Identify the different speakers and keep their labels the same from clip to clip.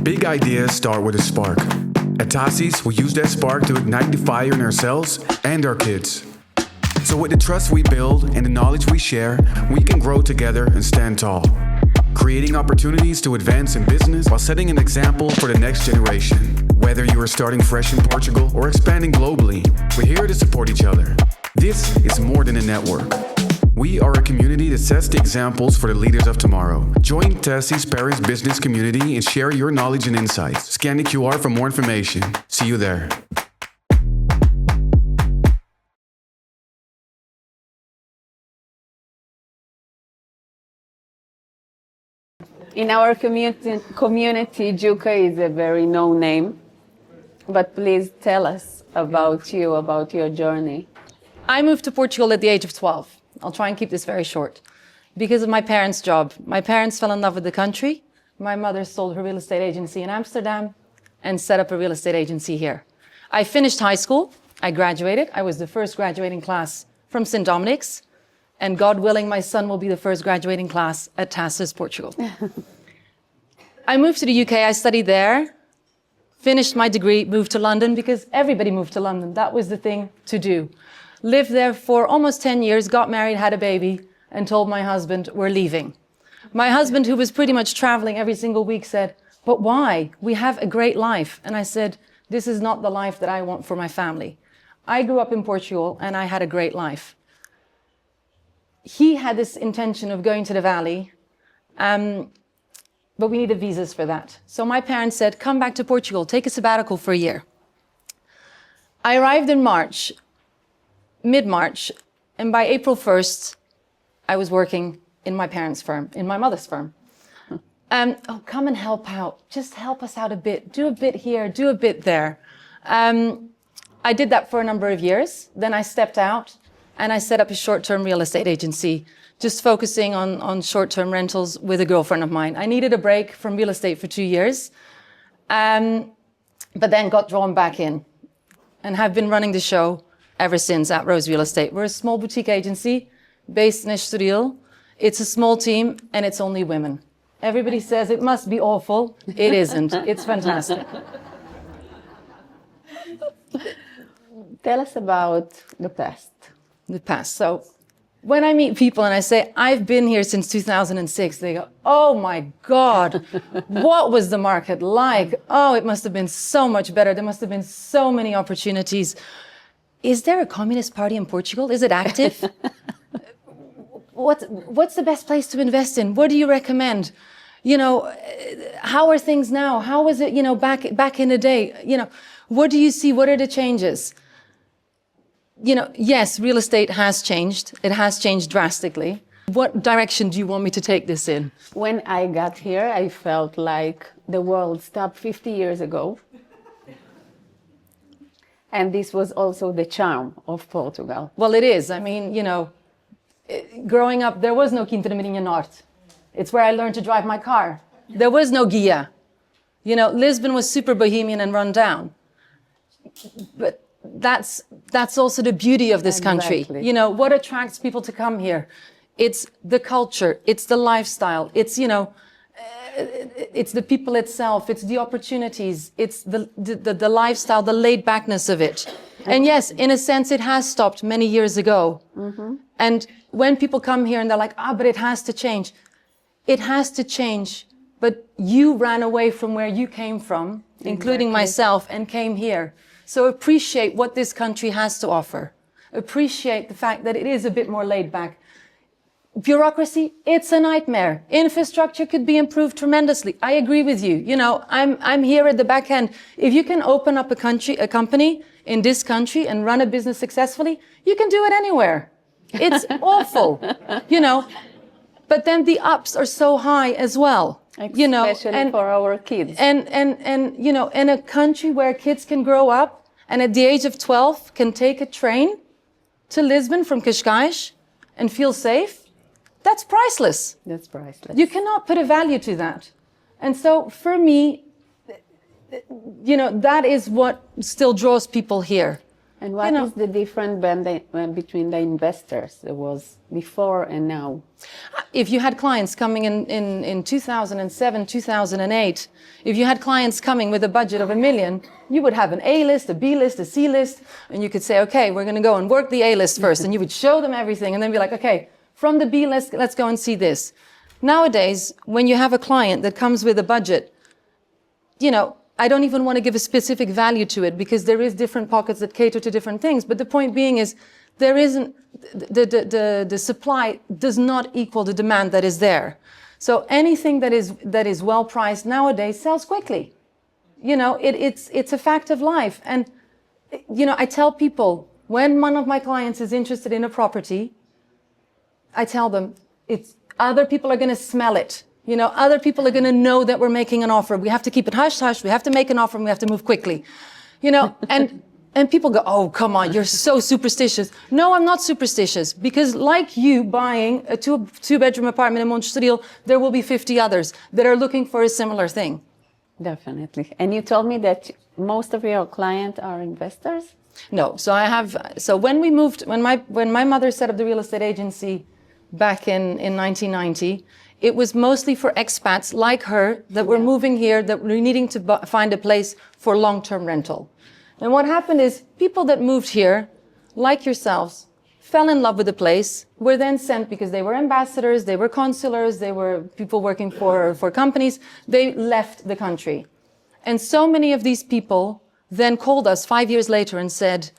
Speaker 1: Big ideas start with a spark. At Tassis, we use that spark to ignite the fire in ourselves and our kids. So with the trust we build and the knowledge we share, we can grow together and stand tall, creating opportunities to advance in business while setting an example for the next generation. Whether you are starting fresh in Portugal or expanding globally, we're here to support each other. This is more than a network. We are a community that sets the examples for the leaders of tomorrow. Join Tassis Paris business community and share your knowledge and insights. Scan the QR for more information. See you there.
Speaker 2: In our community, Juca is a very known name. But please tell us about you, about your journey.
Speaker 3: I moved to Portugal at the age of 12. I'll try and keep this very short. Because of my parents' job. My parents fell in love with the country. My mother sold her real estate agency in Amsterdam and set up a real estate agency here. I finished high school. I graduated. I was the first graduating class from St. Dominic's. And God willing, my son will be the first graduating class at Tassis, Portugal. I moved to the UK. I studied there. Finished my degree, moved to London because everybody moved to London. That was the thing to do. Lived there for almost 10 years, got married, had a baby, and told my husband, we're leaving. My husband, who was pretty much traveling every single week, said, but why? We have a great life. And I said, this is not the life that I want for my family. I grew up in Portugal and I had a great life. He had this intention of going to the Valley, but we needed visas for that. So my parents said, come back to Portugal, take a sabbatical for a year. I arrived in March, mid-March, and by April 1st, I was working in my parents' firm, in my mother's firm. Oh, come and help out. Just help us out a bit. Do a bit here, do a bit there. I did that for a number of years. Then I stepped out and I set up a short-term real estate agency, just focusing on short-term rentals with a girlfriend of mine. I needed a break from real estate for 2 years, but then got drawn back in and have been running the show ever since at Rose Real Estate. We're a small boutique agency based in Estoril. It's a small team and it's only women. Everybody says it must be awful. It isn't. It's fantastic.
Speaker 2: Tell us about the past.
Speaker 3: The past. So when I meet people and I say, I've been here since 2006, they go, oh my God, what was the market like? Oh, it must have been so much better. There must have been so many opportunities. Is there a communist party in Portugal? Is it active? What's the best place to invest in? What do you recommend? You know, how are things now? How was it, you know, back in the day? You know, what do you see? What are the changes? You know, yes, real estate has changed. It has changed drastically. What direction do you want me to take this in?
Speaker 2: When I got here, I felt like the world stopped 50 years ago. And this was also the charm of Portugal.
Speaker 3: Well, it is. I mean, you know, growing up, there was no Quinta da Marinha Norte. It's where I learned to drive my car. There was no Guia. You know, Lisbon was super bohemian and run down. But that's also the beauty of this country.
Speaker 2: Exactly.
Speaker 3: You know, what attracts people to come here? It's the culture, it's the lifestyle, it's, you know, it's the people itself, it's the opportunities, it's the lifestyle, the laid backness of it. And yes, in a sense, it has stopped many years ago. Mm-hmm. And when people come here and they're like, but it has to change. It has to change, but you ran away from where you came from, including myself, and came here. So appreciate what this country has to offer. Appreciate the fact that it is a bit more laid back. Bureaucracy, it's a nightmare. Infrastructure could be improved tremendously. I agree with you. You know, I'm here at the back end. If you can open up a company in this country and run a business successfully, you can do it anywhere. It's awful, you know. But then the ups are so high as well, you know,
Speaker 2: especially for our kids.
Speaker 3: And you know, in a country where kids can grow up and at the age of 12 can take a train to Lisbon from Cascais and feel safe, that's priceless.
Speaker 2: That's priceless.
Speaker 3: You cannot put a value to that. And so for me, you know, that is what still draws people here.
Speaker 2: And what is the difference between the investors that was before and now?
Speaker 3: If you had clients coming in 2007, 2008, if you had clients coming with a budget of $1 million, you would have an A list, a B list, a C list, and you could say, okay, we're going to go and work the A list first. And you would show them everything and then be like, okay, from the B list, let's go and see this. Nowadays, when you have a client that comes with a budget, I don't even want to give a specific value to it because there is different pockets that cater to different things. But the point being is there isn't, the supply does not equal the demand that is there. So anything that is well priced nowadays sells quickly. It's a fact of life. And, I tell people when one of my clients is interested in a property, I tell them other people are going to smell it. Other people are going to know that we're making an offer. We have to keep it hush hush. We have to make an offer and we have to move quickly. And people go, oh, come on, you're so superstitious. No, I'm not superstitious because like you buying a two-bedroom apartment in Montreal, there will be 50 others that are looking for a similar thing.
Speaker 2: Definitely. And you told me that most of your clients are investors?
Speaker 3: No. So when we moved, when my mother set up the real estate agency back in 1990, it was mostly for expats like her that were moving here, that were needing to find a place for long-term rental. And what happened is people that moved here, like yourselves, fell in love with the place, were then sent because they were ambassadors, they were consulars, they were people working for companies. They left the country. And so many of these people then called us 5 years later and said,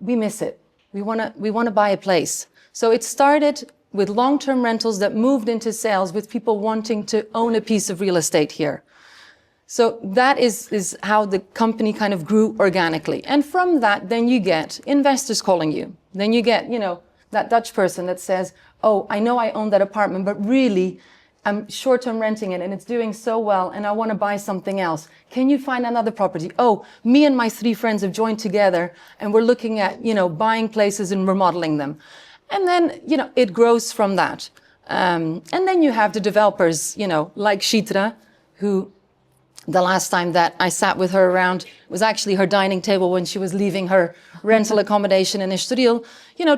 Speaker 3: we miss it. We want to buy a place. So it started with long-term rentals that moved into sales with people wanting to own a piece of real estate here. So that is how the company kind of grew organically. And from that, then you get investors calling you. Then you get, that Dutch person that says, oh, I know I own that apartment, but really I'm short-term renting it and it's doing so well and I want to buy something else. Can you find another property? Oh, me and my 3 friends have joined together and we're looking at, buying places and remodeling them. And then, it grows from that. And then you have the developers, like Shitra, who the last time that I sat with her around was actually her dining table when she was leaving her rental accommodation in Estoril,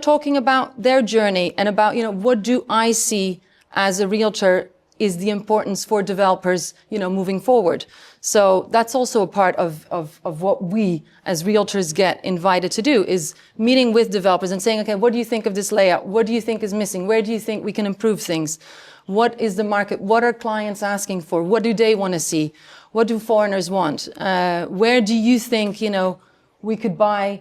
Speaker 3: talking about their journey and about, what do I see as a realtor is the importance for developers, moving forward. So that's also a part of what we as realtors get invited to do, is meeting with developers and saying, okay, what do you think of this layout? What do you think is missing? Where do you think we can improve things? What is the market? What are clients asking for? What do they want to see? What do foreigners want? Where do you think, we could buy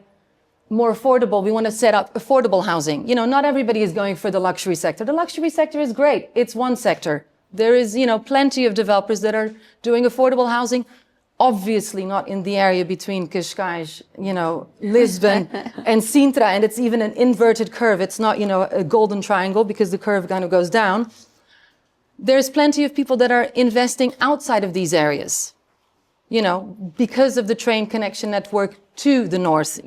Speaker 3: more affordable? We want to set up affordable housing. Not everybody is going for the luxury sector. The luxury sector is great. It's one sector. There is, plenty of developers that are doing affordable housing, obviously not in the area between Cascais, Lisbon and Sintra. And it's even an inverted curve. It's not, a golden triangle because the curve kind of goes down. There's plenty of people that are investing outside of these areas, because of the train connection network to the north,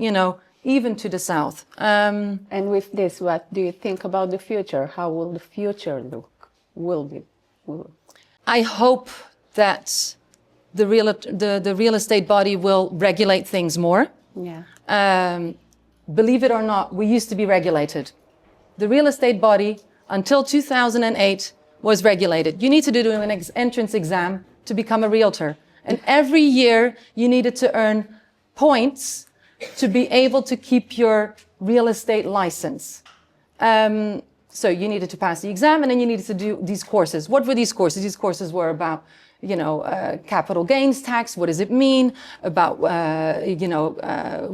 Speaker 3: even to the south.
Speaker 2: And with this, what do you think about the future? How will the future look?
Speaker 3: I hope that the real estate body will regulate things more.
Speaker 2: Yeah.
Speaker 3: Believe it or not, we used to be regulated. The real estate body, until 2008, was regulated. You need to do an entrance exam to become a realtor. And every year, you needed to earn points to be able to keep your real estate license. So you needed to pass the exam and then you needed to do these courses. What were these courses? These courses were about, capital gains tax. What does it mean? About,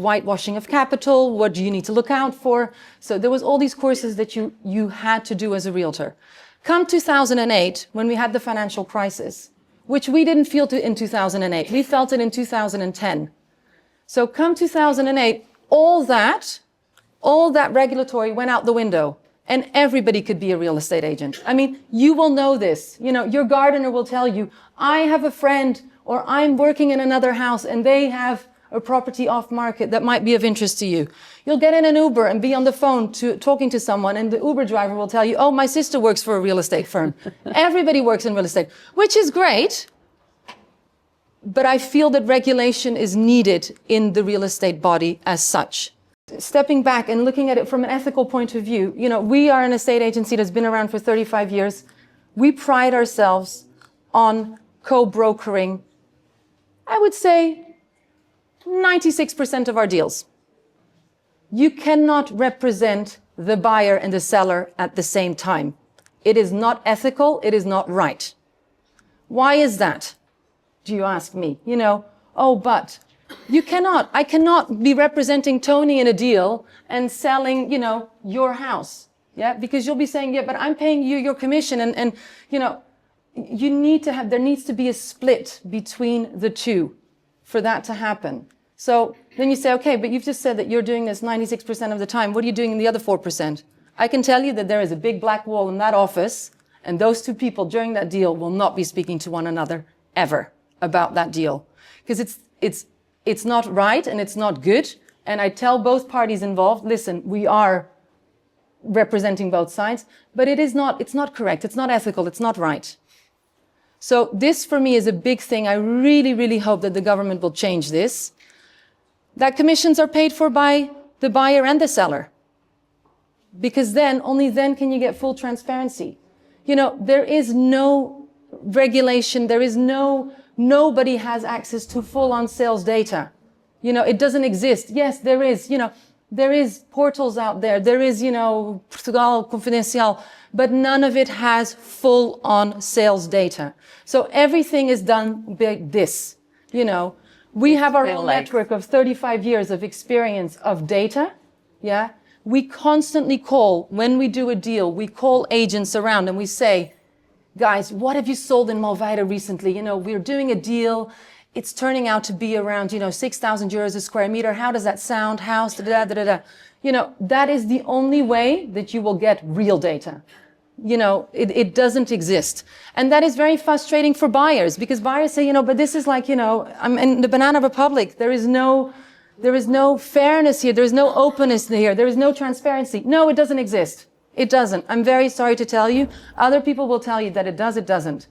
Speaker 3: whitewashing of capital. What do you need to look out for? So there was all these courses that you had to do as a realtor. Come 2008, when we had the financial crisis, which we didn't feel in 2008. We felt it in 2010. So come 2008, all that regulatory went out the window. And everybody could be a real estate agent. I mean, you will know this. Your gardener will tell you, I have a friend or I'm working in another house and they have a property off market that might be of interest to you. You'll get in an Uber and be on the phone talking to someone and the Uber driver will tell you, oh, my sister works for a real estate firm. Everybody works in real estate, which is great. But I feel that regulation is needed in the real estate body as such. Stepping back and looking at it from an ethical point of view, we are an estate agency that's been around for 35 years. We pride ourselves on co-brokering, I would say, 96% of our deals. You cannot represent the buyer and the seller at the same time. It is not ethical. It is not right. Why is that? Do you ask me? But you cannot. I cannot be representing Tony in a deal and selling, your house. Yeah, because you'll be saying, yeah, but I'm paying you your commission, and you need to have. There needs to be a split between the two for that to happen. So then you say, okay, but you've just said that you're doing this 96% of the time. What are you doing in the other 4%? I can tell you that there is a big black wall in that office, and those two people during that deal will not be speaking to one another ever about that deal, because it's not right and it's not good. And I tell both parties involved, listen, we are representing both sides, but it's not correct. It's not ethical. It's not right. So this for me is a big thing. I really, really hope that the government will change this, that commissions are paid for by the buyer and the seller, because only then can you get full transparency. There is no regulation. Nobody has access to full-on sales data. It doesn't exist. Yes, there is, there is portals out there. There is, Portugal Confidencial, but none of it has full-on sales data. So everything is done by this, We have our own network of 35 years of experience of data. Yeah. We constantly call, when we do a deal, we call agents around and we say, guys, what have you sold in Malveira recently? We're doing a deal. It's turning out to be around, 6,000 euros a square meter. How does that sound? House, that is the only way that you will get real data. It doesn't exist. And that is very frustrating for buyers, because buyers say, but this is like, I'm in the Banana Republic. There is no fairness here. There is no openness here. There is no transparency. No, it doesn't exist. It doesn't. I'm very sorry to tell you. Other people will tell you that it does. It doesn't.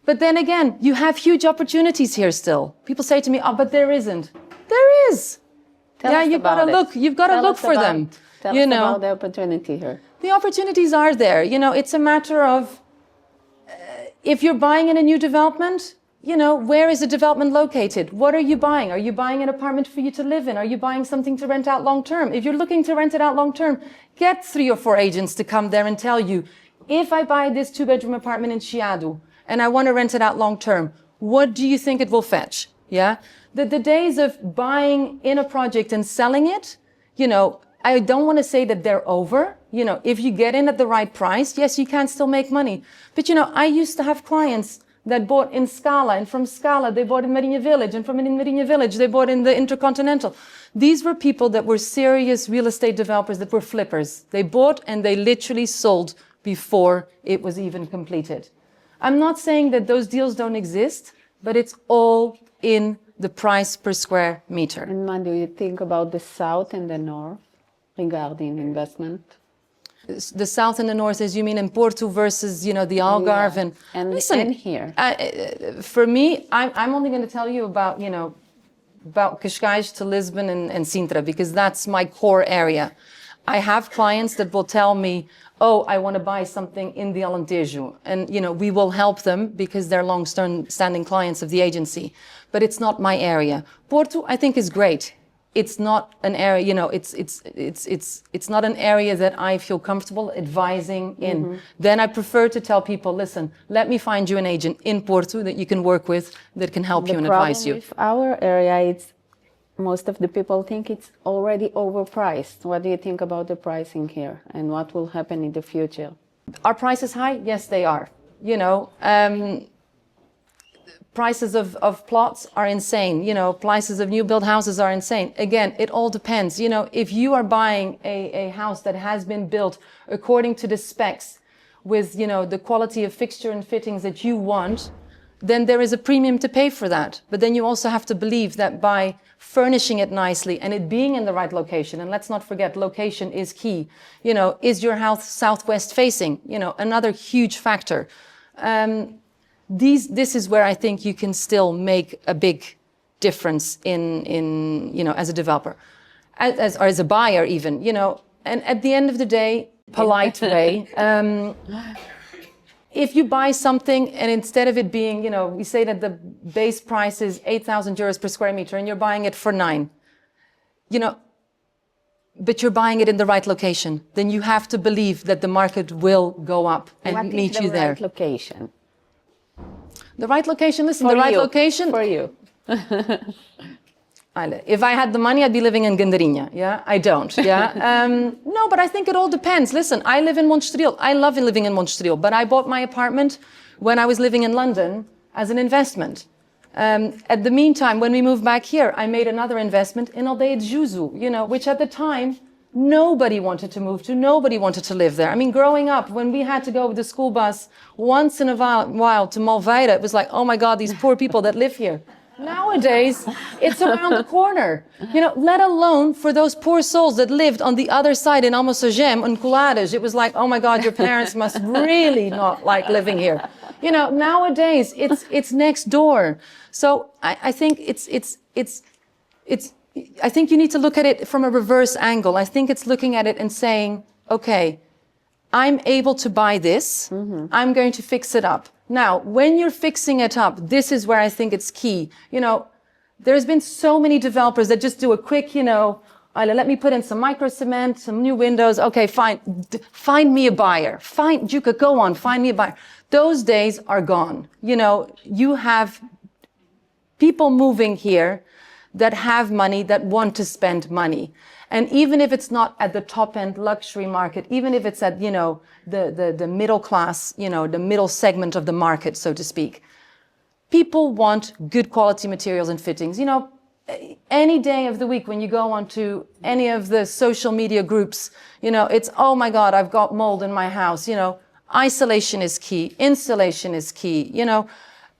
Speaker 3: But then again, you have huge opportunities here still. People say to me, oh, but there isn't. There is. You've got to look. You've got to look for them.
Speaker 2: Tell us about the opportunity here.
Speaker 3: The opportunities are there. It's a matter of, if you're buying in a new development, where is the development located? What are you buying? Are you buying an apartment for you to live in? Are you buying something to rent out long term? If you're looking to rent it out long term, get 3 or 4 agents to come there and tell you, if I buy this 2-bedroom apartment in Chiado and I want to rent it out long term, what do you think it will fetch? Yeah. The days of buying in a project and selling it, I don't want to say that they're over. If you get in at the right price, yes, you can still make money. But, I used to have clients that bought in Scala, and from Scala they bought in Marinha Village, and from Marinha Village they bought in the Intercontinental. These were people that were serious real estate developers, that were flippers. They bought and they literally sold before it was even completed. I'm not saying that those deals don't exist, but it's all in the price per square meter.
Speaker 2: And what do you think about the south and the north regarding investment?
Speaker 3: The south and the north, as you mean in Porto versus, the Algarve,
Speaker 2: and here.
Speaker 3: For me, I'm only going to tell you about, about Cascais to Lisbon and Sintra, because that's my core area. I have clients that will tell me, oh, I want to buy something in the Alentejo. And, we will help them because they're long-standing clients of the agency. But it's not my area. Porto, I think, is great. It's not an area, it's not an area that I feel comfortable advising in. Mm-hmm. Then I prefer to tell people, listen, let me find you an agent in Porto that you can work with, that can help you and advise you.
Speaker 2: With our area, it's most of the people think it's already overpriced. What do you think about the pricing here, and what will happen in the future?
Speaker 3: Are prices high? Yes, they are. Prices of plots are insane. Prices of new build houses are insane. Again, it all depends. If you are buying a house that has been built according to the specs with, the quality of fixture and fittings that you want, then there is a premium to pay for that. But then you also have to believe that by furnishing it nicely and it being in the right location, and let's not forget, location is key. Is your house southwest facing? Another huge factor. This is where I think you can still make a big difference in as a developer. or as a buyer even, and at the end of the day, polite way, if you buy something and instead of it being, we say that the base price is 8,000 euros per square meter and you're buying it for 9, but you're buying it in the right location, then you have to believe that the market will go up and meet you there.
Speaker 2: What is the right location?
Speaker 3: The right location, listen,
Speaker 2: For
Speaker 3: the right
Speaker 2: you.
Speaker 3: location.
Speaker 2: For you.
Speaker 3: If I had the money, I'd be living in Gandarinha. Yeah, I don't. Yeah, no, but I think it all depends. Listen, I live in Montreal. I love living in Montreal, but I bought my apartment when I was living in London as an investment. At the meantime, when we moved back here, I made another investment in Aldeia de Juzu, which at the time nobody wanted to move to, nobody wanted to live there. I mean, growing up, when we had to go with the school bus once in a while to Malveira, it was like, oh my God, these poor people that live here. Nowadays, it's around the corner, let alone for those poor souls that lived on the other side in Almocegem and Colares. It was like, oh my God, your parents must really not like living here. Nowadays, it's next door. So I think I think you need to look at it from a reverse angle. I think it's looking at it and saying, okay, I'm able to buy this. Mm-hmm. I'm going to fix it up. Now, when you're fixing it up, this is where I think it's key. There's been so many developers that just do a quick, let me put in some micro cement, some new windows. Okay, fine. Find me a buyer. Juca, go on, find me a buyer. Those days are gone. You have people moving here that have money, that want to spend money. And even if it's not at the top end luxury market, even if it's at, the middle class, the middle segment of the market, so to speak, people want good quality materials and fittings. Any day of the week when you go onto any of the social media groups, it's, oh my God, I've got mold in my house. Isolation is key. Insulation is key.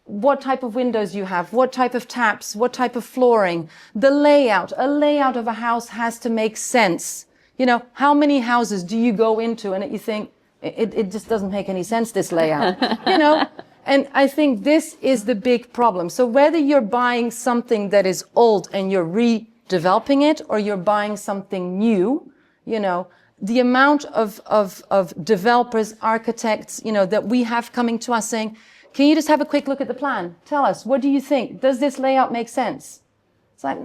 Speaker 3: What type of windows you have, what type of taps, what type of flooring, the layout. A layout of a house has to make sense. How many houses do you go into and you think, it just doesn't make any sense, this layout, And I think this is the big problem. So whether you're buying something that is old and you're redeveloping it, or you're buying something new, the amount of developers, architects, that we have coming to us saying, can you just have a quick look at the plan? Tell us, what do you think? Does this layout make sense? It's like,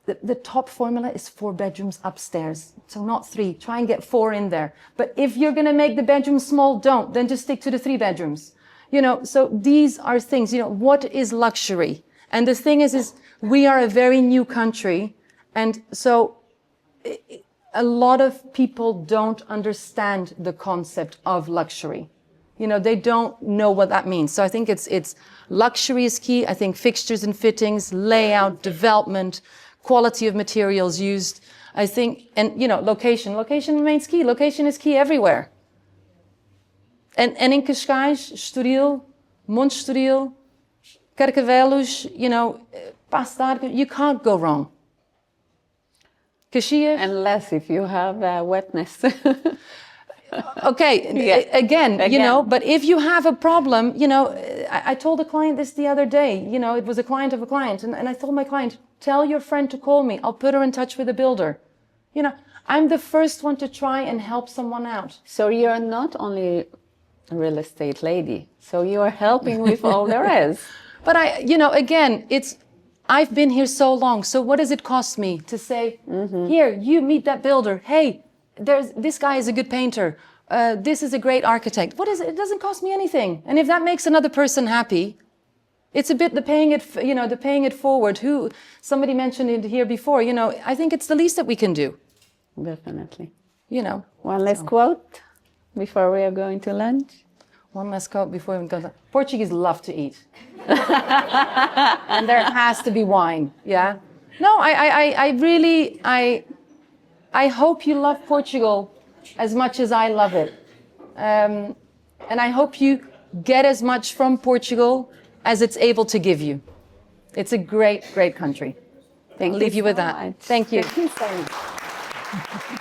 Speaker 3: the top formula is 4 bedrooms upstairs. So not 3, try and get 4 in there. But if you're going to make the bedroom small, don't, then just stick to the 3 bedrooms. So these are things, what is luxury? And the thing is we are a very new country. And so a lot of people don't understand the concept of luxury. They don't know what that means. So I think it's luxury is key. I think fixtures and fittings, layout, development, quality of materials used. I think, and location. Location remains key. Location is key everywhere. And in Cascais, Estoril, Monte Estoril, Carcavelos, Passo de Arcos, you can't go wrong. Caxias.
Speaker 2: Unless if you have wetness.
Speaker 3: Okay, yeah. Again, but if you have a problem, I told a client this the other day, it was a client of a client, and I told my client, tell your friend to call me, I'll put her in touch with a builder. I'm the first one to try and help someone out.
Speaker 2: So you're not only a real estate lady, so you're helping with all there is.
Speaker 3: But again, I've been here so long, so what does it cost me to say, here, you meet that builder, hey, this guy is a good painter. This is a great architect. What is it? It doesn't cost me anything. And if that makes another person happy, it's a bit the paying it forward. Somebody mentioned it here before. I think it's the least that we can do.
Speaker 2: Definitely.
Speaker 3: One
Speaker 2: last quote before we are going to lunch.
Speaker 3: One last quote before we go to Portuguese love to eat, and there has to be wine. Yeah. No, I really I hope you love Portugal as much as I love it. And I hope you get as much from Portugal as it's able to give you. It's a great, great country. I'll leave you with that. Thank you.
Speaker 2: Thank you so much.